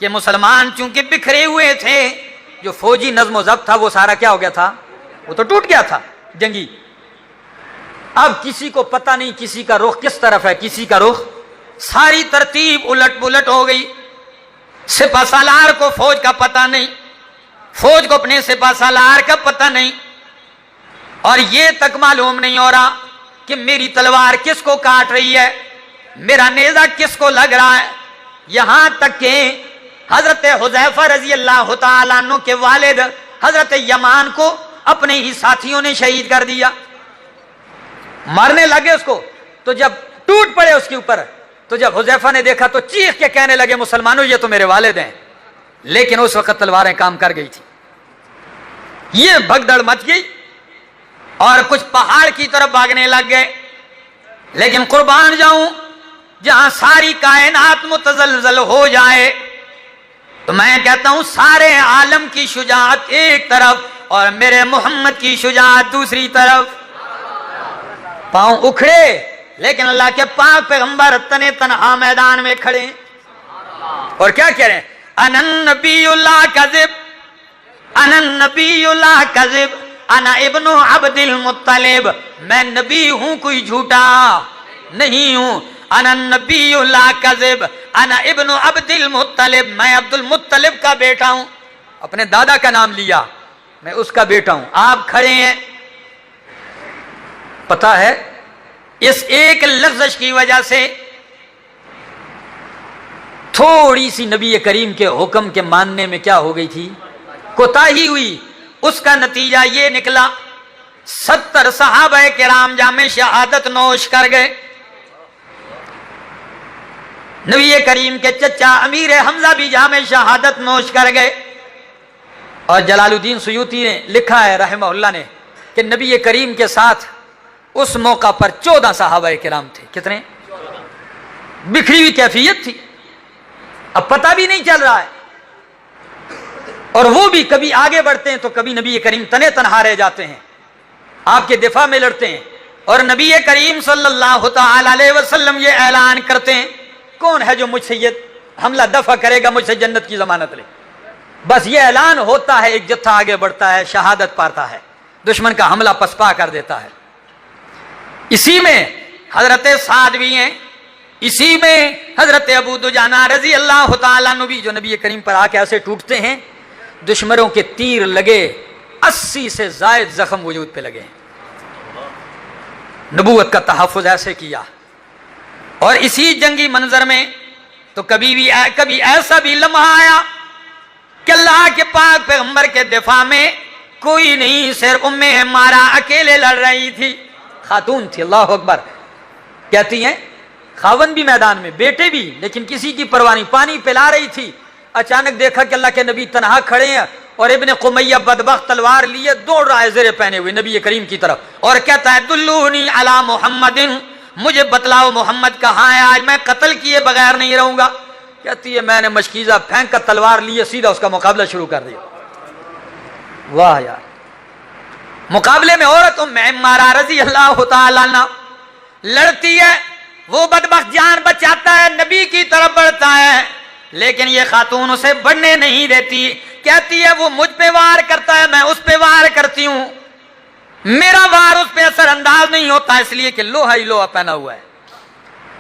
कि मुसलमान चूंकि बिखरे हुए थे, जो फौजी नज्म ज़ब्त था वो सारा क्या हो गया था, वो तो टूट गया था जंगी। अब किसी को पता नहीं किसी का रुख किस तरफ है, किसी का रुख, सारी तरतीब उलट पुलट हो गई। सिपा सालार को फौज का पता नहीं, फौज को अपने सिपा सालार का पता नहीं, और ये तक मालूम नहीं हो रहा कि मेरी तलवार किसको काट रही है, मेरा नेजा किसको लग रहा है। यहां तक कि हजरत हुज़ैफा रजी अल्लाह तआला अन्हु के वालिद हजरत यमान को अपने ही साथियों ने शहीद कर दिया, मारने लगे उसको। तो जब टूट पड़े उसके ऊपर, तो जब हुज़ैफा ने देखा तो चीख के कहने लगे, मुसलमानों ये तो मेरे वालिद हैं। लेकिन उस वक्त तलवारें काम कर गई थी, ये भगदड़ मच गई और कुछ पहाड़ की तरफ भागने लग गए। लेकिन कुर्बान जाऊं, जहां सारी कायनात मुतज़लज़ल हो जाए, तो मैं कहता हूं सारे आलम की शुजाअत एक तरफ और मेरे मोहम्मद की शुजाअत दूसरी तरफ। पांव उखड़े, लेकिन अल्लाह के पाक पैगंबर तने तनहा मैदान में खड़े और क्या कह रहे हैं, अनन नबीयुल्लाह कज़िब, अनन नबीयुल्लाह कज़िब, अना इब्नु अब्दिल मुत्तलिब, मैं नबी हूं कोई झूठा नहीं हूं। अनन नबीयुल्लाह कज़िब, अना इब्नु अब्दिल मुत्तलिब, मैं अब्दुल मुत्तलिब का बेटा हूं, अपने दादा का नाम लिया, मैं उसका बेटा हूं। आप खड़े हैं, पता है इस एक लफ्ज़ की वजह से थोड़ी सी नबी करीम के हुक्म के मानने में क्या हो गई थी, कोताही हुई। उसका नतीजा ये निकला 70 सहाबा किराम जामे शहादत नोश कर गए। नबी करीम के चचा अमीर हमजा भी जामे शहादत नोश कर गए। और जलालुद्दीन सुयूती ने लिखा है रहमहुल्लाह ने कि नबी करीम के साथ उस मौका पर 14 सहाबा किराम थे। कितने? बिखरी हुई कैफियत थी, अब पता भी नहीं चल रहा है, और वो भी कभी आगे बढ़ते हैं तो कभी नबी करीम तने तनहा रह जाते हैं, आपके दिफा में लड़ते हैं। और नबी करीम सल्लल्लाहु तआला अलैहि वसल्लम ये ऐलान करते हैं, कौन है जो मुझसे ये हमला दफा करेगा, मुझसे जन्नत की जमानत ले। बस ये ऐलान होता है, एक जत्था आगे बढ़ता है, शहादत पाता है, दुश्मन का हमला पसपा कर देता है। इसी में हजरत साद भी हैं, इसी में हजरत अबू दुजाना रजी अल्लाह तआला अन्हु भी, जो नबी करीम पर आके ऐसे टूटते हैं, दुश्मनों के तीर लगे 80 से जायद जख्म वजूद पे लगे। नबूवत का तहफ़्फ़ुज़ ऐसे किया। और इसी जंगी मंजर में तो कभी ऐसा भी लम्हा आया कि अल्लाह के पाक पैगंबर के दिफा में कोई नहीं, सिर्फ उम्मे हमारा अकेले लड़ रही थी, खातून थी। अल्लाह अकबर। कहती हैं खावन भी मैदान में, बेटे भी, लेकिन किसी की परवाह नहीं, पानी पिला रही थी। अचानक देखा कि अल्लाह के नबी तनहा खड़े हैं और इब्ने कुमैया बदबख्त तलवार लिए दौड़ रहा है ज़ेरे पहने हुए नबी करीम की तरफ, और कहता है दुल्लूनी अला मुहम्मदिन, मुझे बतलाओ मोहम्मद कहाँ है, आज मैं कत्ल किए बगैर नहीं रहूंगा। कहती है मैंने मशकीज़ा फेंक कर तलवार लिए सीधा उसका मुकाबला शुरू कर दिया। वाह यार, मुकाबले में औरत उम्मारा रज़ी अल्लाह तआला अन्हा लड़ती है, वो बदबख्त जान बचाता है, नबी की तरफ बढ़ता है, लेकिन ये खातून उसे बढ़ने नहीं देती। कहती है वो मुझ पे वार करता है, मैं उस पे वार करती हूं, मेरा वार उस पे असरअंदाज नहीं होता, इसलिए कि लोहा ही लोहा पहना हुआ है।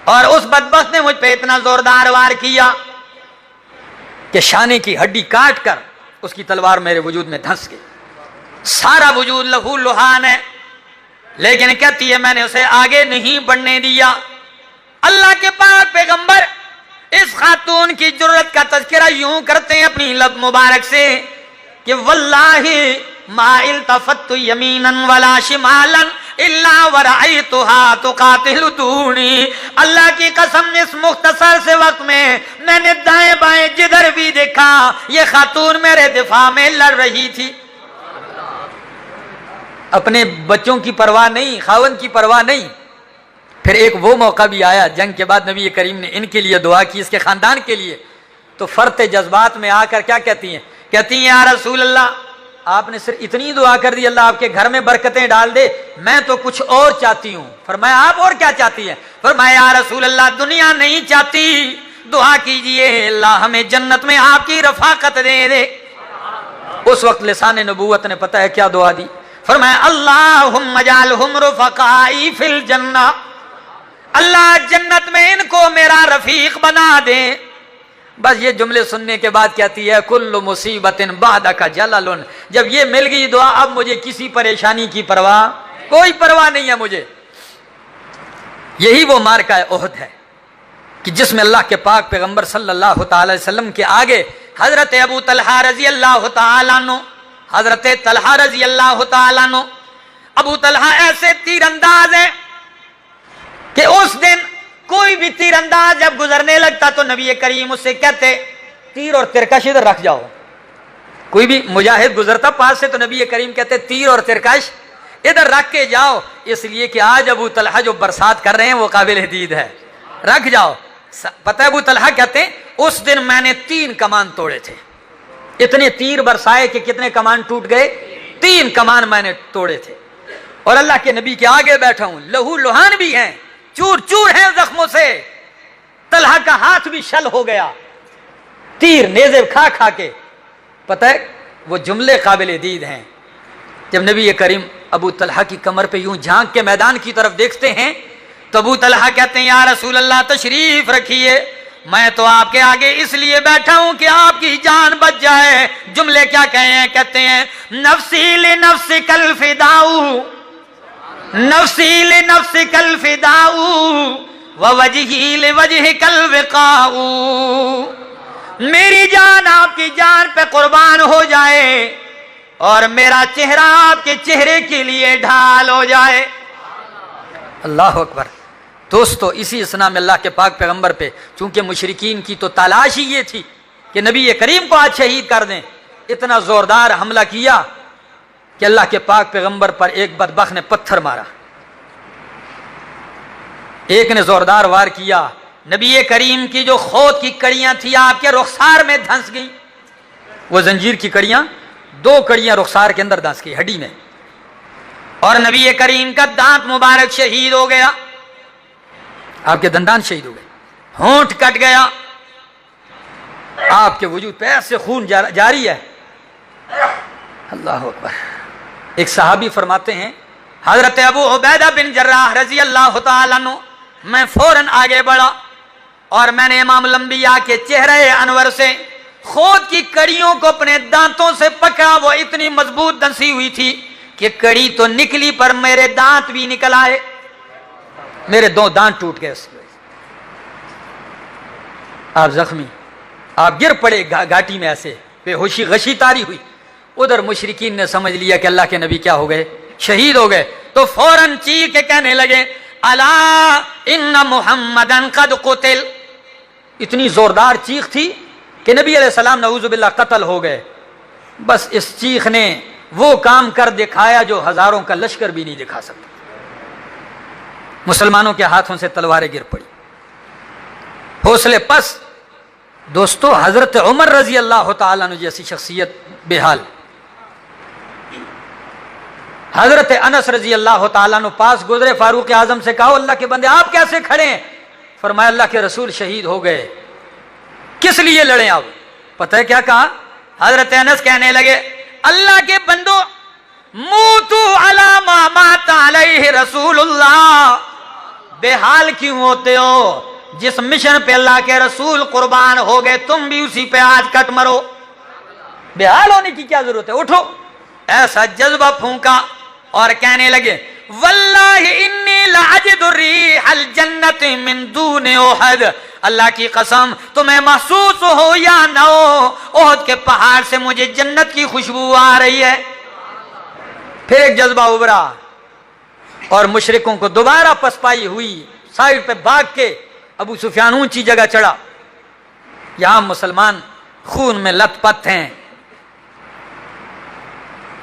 और उस बदबख्त ने मुझ पे इतना जोरदार वार किया कि शाने की हड्डी काट कर उसकी तलवार मेरे वजूद में धंस गई, सारा वजूद लहू लुहान है। लेकिन कहती है मैंने उसे आगे नहीं बढ़ने दिया। अल्लाह के पाक पैगंबर इस खातून की जुर्रत का तज़किरा यूं करते हैं अपनी लब मुबारक से कि वल्लाहि मा इल्तफत्तु यमीनन वला शिमालन इल्ला वरअयतुहा तुकातिलु दूनी। अल्लाह की कसम, इस मुख्तसर से वक्त में मैंने दाएं बाएं जिधर भी देखा ये खातून मेरे दिफा में लड़ रही थी। अपने बच्चों की परवाह नहीं, खावन की परवाह नहीं। फिर एक वो मौका भी आया जंग के बाद, नबी करीम ने इनके लिए दुआ की, इसके खानदान के लिए। तो फरते जज्बात में आकर क्या कहती हैं? कहती हैं या रसूल अल्लाह, आपने सिर्फ इतनी दुआ कर दी, अल्लाह आपके घर में बरकतें डाल दे, मैं तो कुछ और चाहती हूं। फरमाया आप और क्या चाहती हैं? फरमाया या रसूल अल्लाह, दुनिया नहीं चाहती, दुआ कीजिए अल्लाह हमें जन्नत में आपकी रफाकत दे दे। उस वक्त लिसाने नबूवत ने पता है क्या दुआ दी? फरमाया अल्लाहुम्मा जअलहुम रुफकाई फिल जन्ना, अल्लाह जन्नत में इनको मेरा रफीक बना दे। बस ये जुमले सुनने के बाद कहती है कुल्लु मुसीबतिन बादका जलालुन, जब ये मिल गई दुआ अब मुझे किसी परेशानी की परवाह, कोई परवाह नहीं है मुझे। यही वो मार्का ओहद है कि जिसमें अल्लाह के पाक पैगंबर सल्लल्लाहु अलैहि वसल्लम के आगे हजरत अबू तलहा रजी अल्लाह तआला अन्हु, हजरत तलहा रजी अल्लाह तआला अन्हु, अबू तलहा ऐसे तीरंदाज है कि उस दिन कोई भी तीरंदाज जब गुजरने लगता तो नबी करीम उससे कहते तीर और तिरकश इधर रख जाओ। कोई भी मुजाहिद गुजरता पास से तो नबी करीम कहते तीर और तिरकश इधर रख के जाओ, इसलिए कि आज अबू तलहा जो बरसात कर रहे हैं वो काबिल हदीद है, रख जाओ। पता है अबू तलहा कहते उस दिन मैंने 3 कमान तोड़े थे, इतने तीर बरसाए कि कितने कमान टूट गए? 3 कमान मैंने तोड़े थे। और अल्लाह के नबी के आगे बैठा हूं, लहू लुहान भी हैं, चूर चूर है जख्मों से, तलहा का हाथ भी शल हो गया तीर नेज़े खा खा के। पता है वो जुमले काबिल दीद हैं। जब नबी करीम अबू तलहा की कमर पे यूं झांक के मैदान की तरफ देखते हैं तो अबू तलहा कहते हैं या रसूल अल्लाह तशरीफ रखिए, मैं तो आपके आगे इसलिए बैठा हूं कि आपकी जान बच जाए। जुमले क्या कहे हैं? कहते हैं नफ्सी ले नफ्सी कल फिदाऊ, नफ्सी ले नफ्सी कल फिदाऊ व वजही ले वजह कल विकाऊ, मेरी जान आपकी जान पे कुर्बान हो जाए और मेरा चेहरा आपके चेहरे के लिए ढाल हो जाए। अल्लाह अकबर। दोस्तों इसी इसना में अल्लाह के पाक पैगंबर पे चूंकि मुशरिकीन की तो तलाश ही ये थी कि नबी करीम को आज शहीद कर दें, इतना जोरदार हमला किया कि अल्लाह के पाक पैगंबर पर एक बदबख्त ने पत्थर मारा, एक ने जोरदार वार किया। नबी करीम की जो खोद की कड़ियां थी आपके रुखसार में धंस गई, वो जंजीर की कड़ियां 2 कड़ियां रुखसार के अंदर धंस गई हड्डी में, और नबी करीम का दांत मुबारक शहीद हो गया, आपके दंदान शहीद हो गए, होंठ कट गया, आपके वजूद पे ऐसे खून जारी है। अल्लाह अकबर। एक सहाबी फरमाते हैं हजरत अबू उबैदा बिन जर्राह रजी अल्लाह तआला अन्हु, मैं फौरन आगे बढ़ा और मैंने इमाम लंबिया के चेहरे अनवर से खोद की कड़ियों को अपने दांतों से पकड़ा। वो इतनी मजबूत दंसी हुई थी कि कड़ी तो निकली पर मेरे दांत भी निकल आए, मेरे 2 दांत टूट गए। आप जख्मी, आप गिर पड़े घाटी में, ऐसे बेहोशी गशी तारी हुई। उधर मुशरिकीन ने समझ लिया कि अल्लाह के नबी क्या हो गए, शहीद हो गए, तो फौरन चीख के कहने लगे अला इन्ना मुहम्मदन कद कुतिल। इतनी जोरदार चीख थी कि नबी अलैहिस्सलाम नऊजुबिल्लाह कत्ल हो गए। बस इस चीख ने वो काम कर दिखाया जो हजारों का लश्कर भी नहीं दिखा सकता। मुसलमानों के हाथों से तलवारें गिर पड़ी, हौसले पस। दोस्तों हजरत उमर रजी अल्लाह तआला अन्हु जैसी शख्सियत बेहाल, हजरत अनस रजी अल्लाह तआला अन्हु पास गुजरे, फारूक आजम से कहा अल्लाह के बंदे आप कैसे खड़े हैं? फरमाया अल्लाह के रसूल शहीद हो गए, किस लिए लड़े आप? पता है क्या कहा? हजरत अनस कहने लगे अल्लाह के बंदो मूतू अला मा माता अलैहि रसूलुल्लाह, बेहाल क्यों होते हो? जिस मिशन पे अल्लाह के रसूल कुर्बान हो गए तुम भी उसी पे आज कट मरो, बेहाल होने की क्या जरूरत है, उठो। ऐसा जज्बा फूंका और कहने लगे वल्लाहि इन्नी लाजिदु रिहल जन्नति मिन दून उहद, अल्लाह की कसम तुम्हें महसूस हो या न हो, ओहद के पहाड़ से मुझे जन्नत की खुशबू आ रही है। फिर एक जज्बा उभरा और मुशरिकों को दोबारा पसपाई हुई, साइड पे भाग के अबू सुफियान ऊंची जगह चढ़ा। यहां मुसलमान खून में लथपथ हैं,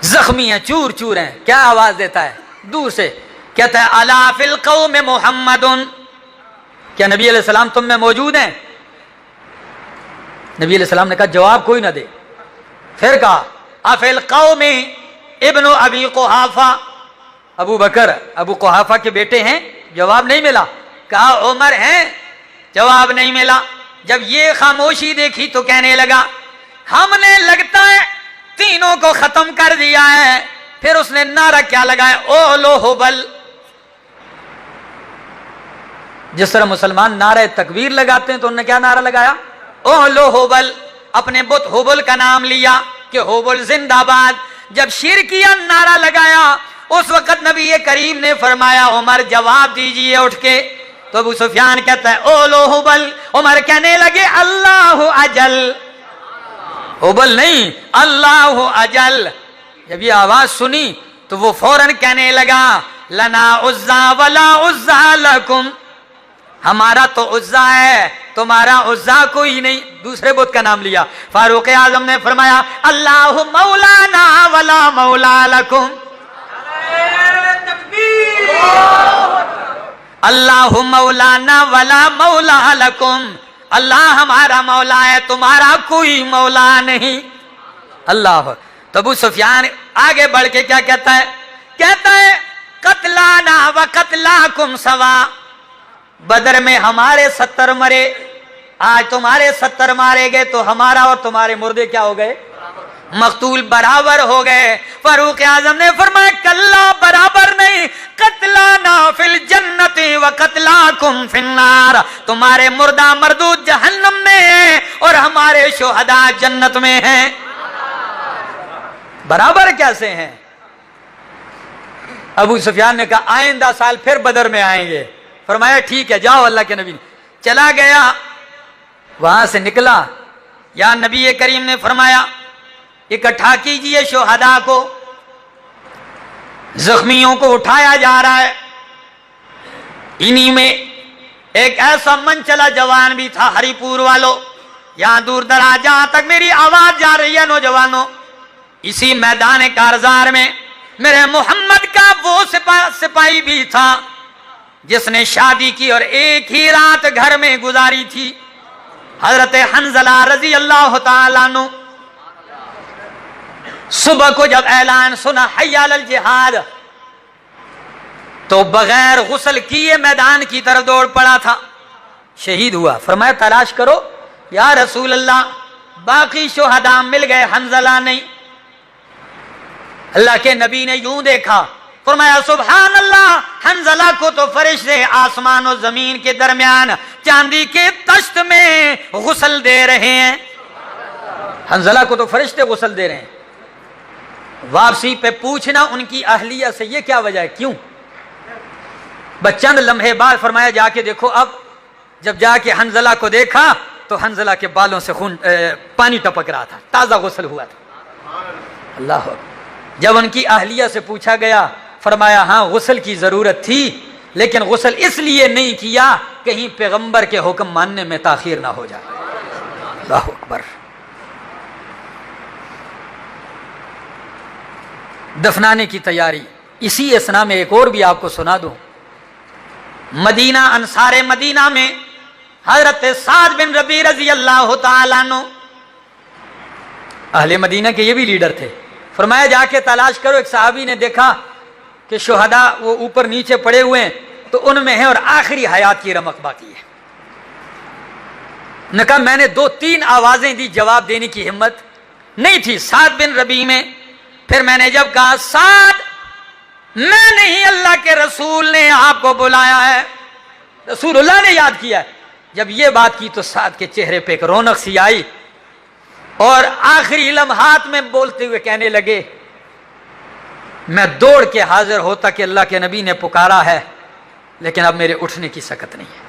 जख्मी हैं, चूर चूर हैं। क्या आवाज देता है दूर से, कहता है अला फिल कौम मुहम्मदुन, क्या नबी अलैहि सलाम तुम में मौजूद हैं? नबी अलैहि सलाम ने कहा जवाब कोई ना दे। फिर कहा अफिल कौम इब्नु अबी कुहाफा, अबू बकर अबू कुहाफा के बेटे हैं, जवाब नहीं मिला। कहा उमर हैं, जवाब नहीं मिला। जब ये खामोशी देखी तो कहने लगा हमने लगता है तीनों को खत्म कर दिया है। फिर उसने नारा क्या लगाया, ओ लो होबल। जिस तरह मुसलमान नारे तकबीर लगाते हैं तो उन्होंने क्या नारा लगाया, ओ लो होबल। अपने बुत होबल का नाम लिया कि होबल जिंदाबाद। जब शिरकिया नारा लगाया उस वक्त नबी करीम ने फरमाया उमर जवाब दीजिए उठ के। तो अबू सुफियान कहता है ओ लो हुबल। उमर कहने लगे अल्लाह अजल, हुबल नहीं अल्लाह अजल। जब ये आवाज सुनी तो वो फौरन कहने लगा लना उज्जा वला उज्जा लकुम, हमारा तो उज्जा है तुम्हारा उज्जा कोई नहीं। दूसरे बुत का नाम लिया। फारूक आजम ने फरमाया अल्लाह मौलाना वला मौला लकुम, अल्लाह मौलाना वला मौला लकुम, अल्लाह हमारा मौला है तुम्हारा कोई मौला नहीं। अल्लाह। तो अबू सुफियान आगे बढ़ के क्या कहता है, कहता है कतलाना व कतलाकुम सवा, बदर में हमारे 70 मरे, आज तुम्हारे 70 मारे गए तो हमारा और तुम्हारे मुर्दे क्या हो गए, मकतूल बराबर हो गए। फारूक आजम ने फरमाया कल्ला बराबर नहीं, कतलाना फिल जन्नति व कतलाकुम फिन्नार, तुम्हारे मुर्दा मरदूद जहन्नम में है और हमारे शुहदा जन्नत में हैं। बराबर कैसे हैं? अबू सुफियान ने कहा आइंदा साल फिर बदर में आएंगे। फरमाया ठीक है जाओ। अल्लाह के नबी ने चला गया, वहां से निकला। या नबी करीम ने फरमाया इकट्ठा कीजिए शुहदा को, जख्मियों को उठाया जा रहा है। इन्हीं में एक ऐसा मन चला जवान भी था, हरिपुर वालों, यहां दूर दराज जहां तक मेरी आवाज जा रही है नौजवानों, इसी मैदान कारजार में मेरे मोहम्मद का वो सिपाही भी था जिसने शादी की और एक ही रात घर में गुजारी थी। हजरत हंजला रजी अल्लाह तआला अन्हु, सुबह को जब ऐलान सुना हय्या अलल जिहाद, तो बगैर गुस्ल किए मैदान की तरफ दौड़ पड़ा था, शहीद हुआ। फरमाया तलाश करो या रसूल अल्लाह, बाकी शुहदा मिल गए, हंजला नहीं। अल्लाह के नबी ने यूं देखा, फरमाया सुभान अल्लाह, हंजला को तो फरिश्ते आसमान और जमीन के दरमियान चांदी के तश्त में गुस्ल दे रहे हैं। हंजला को तो फरिश्ते गुस्ल दे रहे हैं। वापसी पे पूछना उनकी अहलिया से ये क्या वजह है, क्यों? बस चंद लम्हे बाद फरमाया जाके देखो। अब जब जाके हंजला को देखा तो हंजला के बालों से खून पानी टपक रहा था, ताजा गुस्ल हुआ था। अल्लाह। जब उनकी अहलिया से पूछा गया, फरमाया हाँ गुस्ल की जरूरत थी, लेकिन गुस्ल इसलिए नहीं किया कहीं पैगंबर के हुक्म मानने में ताखीर ना हो जाए। अल्लाह अकबर। दफनाने की तैयारी। इसी असना में एक और भी आपको सुना दूं। मदीना, अंसारे मदीना में हजरत साद बिन रबी रजी अल्लाह तआला अन्हु, अहले मदीना के ये भी लीडर थे। फरमाया जाके तलाश करो। एक सहाबी ने देखा कि शुहदा वो ऊपर नीचे पड़े हुए हैं, तो उनमें है और आखिरी हयात की रमक बाकी है। ने कहा मैंने 2-3 आवाजें दी, जवाब देने की हिम्मत नहीं थी। साद बिन रबी में फिर मैंने जब कहा साद मैं नहीं, अल्लाह के रसूल ने आपको बुलाया है, रसूलुल्लाह ने याद किया है। जब ये बात की तो साद के चेहरे पे एक रौनक सी आई और आखिरी लम्हात में बोलते हुए कहने लगे मैं दौड़ के हाजिर होता कि अल्लाह के नबी ने पुकारा है, लेकिन अब मेरे उठने की सकत नहीं है।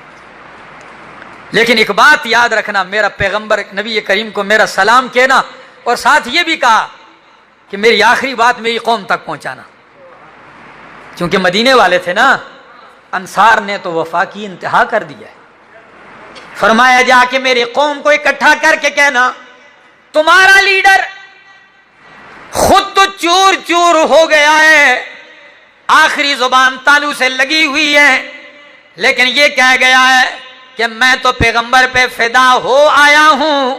लेकिन एक बात याद रखना, मेरा पैगंबर नबी करीम को मेरा सलाम कहना और साथ ये भी कहा कि मेरी आखिरी बात मेरी कौम तक पहुंचाना। क्योंकि मदीने वाले थे ना, अंसार ने तो वफा की इंतहा कर दिया है। फरमाया जाके मेरी कौम को इकट्ठा करके कहना, तुम्हारा लीडर खुद तो चूर चूर हो गया है, आखिरी जुबान तालू से लगी हुई है, लेकिन ये कह गया है कि मैं तो पैगंबर पे फिदा हो आया हूं,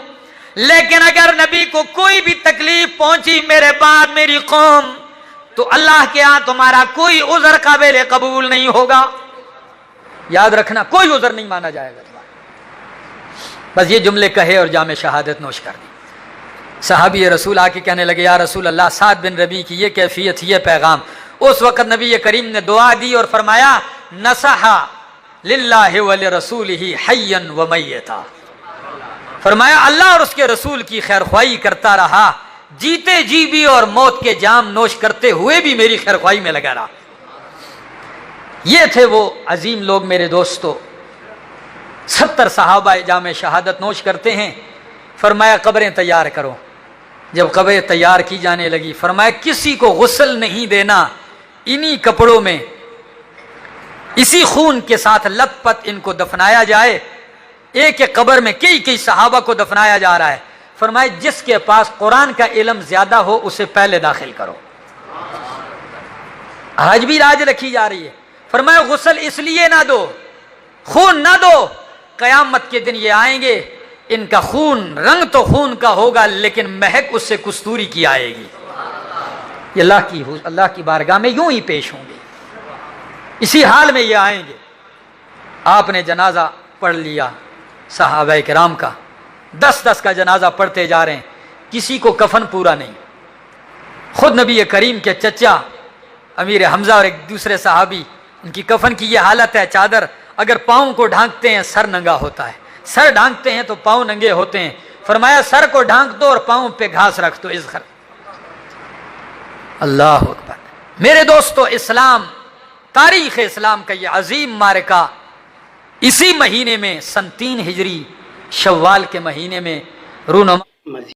लेकिन अगर नबी को कोई भी तकलीफ पहुंची मेरे बाद मेरी कौम, तो अल्लाह के यहां तुम्हारा कोई उज़र काबिल कबूल नहीं होगा। याद रखना, कोई उज़र नहीं माना जाएगा। बस ये जुमले कहे और जामे शहादत नोश कर दी। सहाबी रसूल आके कहने लगे, या रसूल अल्लाह, साद बिन रबी की ये कैफियत, ये पैगाम। उस वक्त नबी करीम ने दुआ दी और फरमाया, नसहा लिल्लाहि व लिरसूलिही हय्यन व मय्यता। फरमाया अल्लाह और उसके रसूल की खैरख्वाही करता रहा, जीते जी भी और मौत के जाम नोश करते हुए भी मेरी खैरख्वाही में लगा रहा। ये थे वो अजीम लोग मेरे दोस्तों। 70 सहाबा जामे शहादत नोश करते हैं। फरमाया कब्रें तैयार करो। जब कब्रें तैयार की जाने लगी, फरमाया किसी को गुस्ल नहीं देना, इन्हीं कपड़ों में इसी खून के साथ लथपथ इनको दफनाया जाए। एक एक कब्र में कई कई सहाबा को दफनाया जा रहा है। फरमाया जिसके पास कुरान का इल्म ज्यादा हो उसे पहले दाखिल करो। आज भी राज रखी जा रही है। फरमाया गुस्ल इसलिए ना दो, खून ना दो, कयामत के दिन ये आएंगे, इनका खून रंग तो खून का होगा लेकिन महक उससे कस्तूरी की आएगी। ये अल्लाह की बारगाह में यूं ही पेश होंगे, इसी हाल में ये आएंगे। आपने जनाजा पढ़ लिया सहाबाए किराम का, 10-10 का जनाजा पढ़ते जा रहे हैं, किसी को कफन पूरा नहीं। खुद नबी करीम के चचा अमीर हमजा और एक दूसरे सहाबी, उनकी कफन की ये हालत है, चादर अगर पाँव को ढांकते हैं सर नंगा होता है, सर ढांकते हैं तो पाँव नंगे होते हैं। फरमाया सर को ढांक दो और पाँव पे घास रख दो। इस घर अल्लाह अकबर। मेरे दोस्तों, इस्लाम, तारीख इस्लाम का ये अजीम मारका इसी महीने में सन 3 हिजरी शव्वाल के महीने में रूनुमा